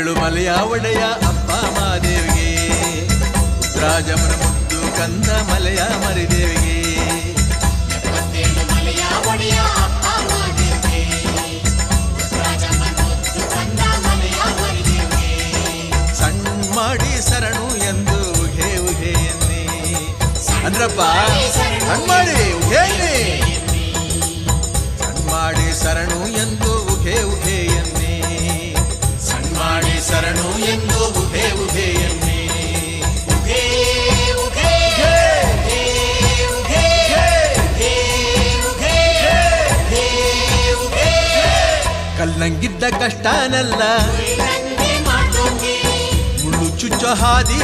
ಏಳುಮಲೆಯ ಒಡೆಯ ಅಪ್ಪ ಮಾದೇವಿಗೆ, ರಾಜಮನ ಮುದ್ದು ಕಂದ ಮಲೆಯ ಮರಿದೇವಿಗೆ. ಸಣ್ಣ ಮಾಡಿ ಶರಣು ಎಂದು ಉಘೆ ಉಘೆ ಎನ್ನಿ ಅಂದ್ರಪ್ಪ. ಸಣ್ಣ ಮಾಡಿ ಉಘೆ ಸಣ್ಣ ಮಾಡಿ ಶರಣು ಎಂದು ಉಘೆ ಉಘೆ ಎನ್ನಿ, ಸಣ್ಣ ಮಾಡಿ ಶರಣು ಎಂದು ಉಘೆ ಉಘೆ ಎನ್ನಿ. ಕಲ್ಲಂಗಿದ್ದ ಕಷ್ಟನಲ್ಲ, ಮುಳ್ಳು ಚುಚ್ಚೋ ಹಾದಿ